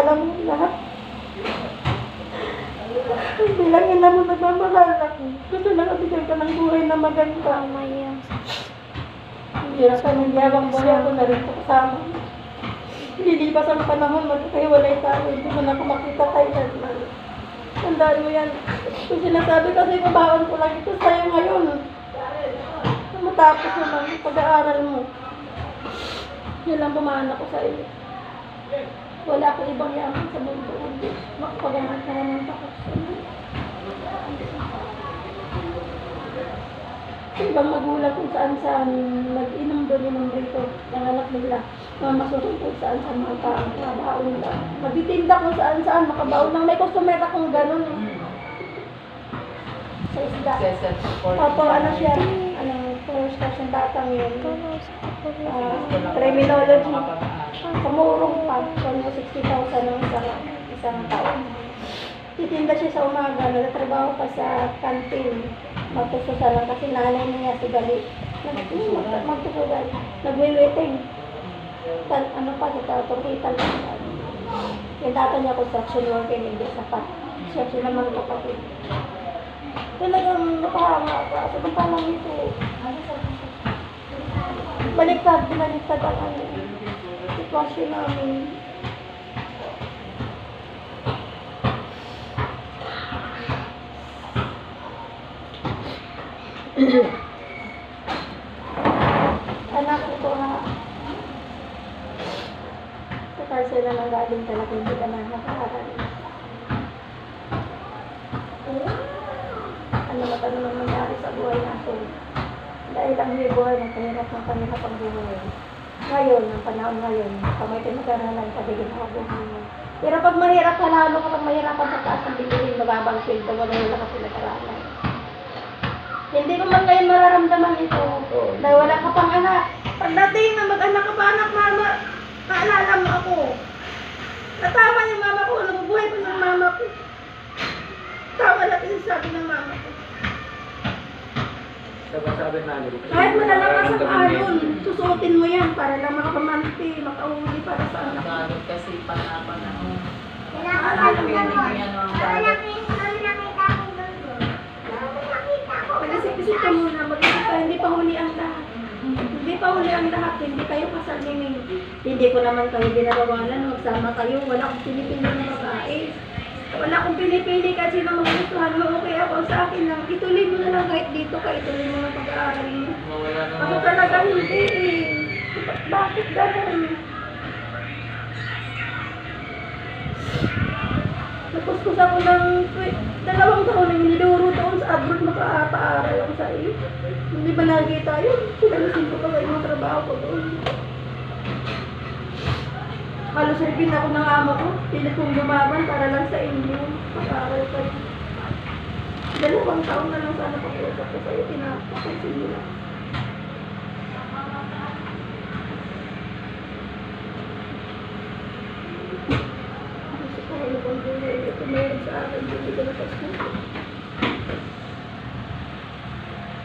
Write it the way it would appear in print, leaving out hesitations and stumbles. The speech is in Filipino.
alam mo lahat. Bilang ina mo nagmamahal ako. Gusto lang abigay ka ng buhay na maganda. Hindi na pamilyabang buhay ako na rin kasama. Lilipas ang panahon, magkakahiwalay tayo. Hindi mo na ako makita kailan. Tandaan mo yan. Kung sinasabi kasi mabaon ko lang ito sa'yo ngayon. Matapos naman yung pag-aaral mo. Yan lang bumaan ako sa iyo. Wala akong ibang yaman sa mundo. Hindi makapagamit na naman ako sa iyo. Sa ibang magulang kung saan-saan nag-inom doon yung dito. Ang anak nila. Mamasurong kung saan-saan makabaon lang. Magtitinda kung saan-saan makabaon lang. May customer akong ganun eh. Sa isda. Opo, ano siya? First class yung batang yun. Criminology. Pamurong pa. So, 60,000 ng isang taon. Titinda siya sa umaga. Nagtatrabaho pa sa canteen. Magtususa lang kasi nanay niya si Gali. Magtususan. Nagwi-waiting. Ano pa kita? Turkitan lang. Yung data niya construction worker. Hindi sapat. Siya naman kapatid. Talagang napahanga ka. Sa palang ito. Baliktad ang sitwasyon namin. Anak ko ha. Sa kasi na nanggaling talaga hindi ka na nakakaral. Ano naman nangyari sa buhay natin. Dahil ang buhay, nagpahirap ng kanila pang buhay. Ngayon, ang panahon ngayon, kamay tayo mag-aralan, paligid ako buhay. Pero pag mahirap ka, lalo kapag mahirapan sa taas ng bilihin, mababang sweldo, wala ka pinag-aralan. Hindi mo man ngayon mararamdaman ito. Dahil wala ka pang anak. Pagdating na mag-anak ka pa, anak, mama, naalala mo ako. Natama yung mama ko, nabubuhay ko ng mama ko. Tama natin yung sabi ng mama ko. Sabi namin. Kahit malalakas ang alon, susuotin mo yan para lang makapamanti, makahuli para sa anak. Balot kasi panapan ako. Naalala mo yan. Mag-isip-isip ka muna, mag-isip ka, hindi pa huli ang lahat. Hindi pa huli ang lahat, hindi kayo kasal ni Ming. Hindi ko naman kayo dinarawalan, magsama kayo, wala akong pinipili ng babae. Wala akong pinipili kasi na magustuhan mo, okay ako sa akin lang. Ituloy mo na lang kahit dito ka, ituloy mo na pag-aaral mo. Ako talaga hindi eh. Bakit ganun? Napuskus ako ng 2 taon na niluro doon sa abroad makapaaral ako sa iyo. Hindi ba nakikita yun? Pinalisin ko pa sa ibang trabaho ko doon. Halos ripin ako ng amo ko. Pilit kong lumaban para lang sa inyo. Makaaral kayo. 2 taon na lang sana pag-usap ko sa iyo. Pinapapansin nyo lang. Gusto ko, ano bang gawin? Ito meron sa akin. Hindi ko na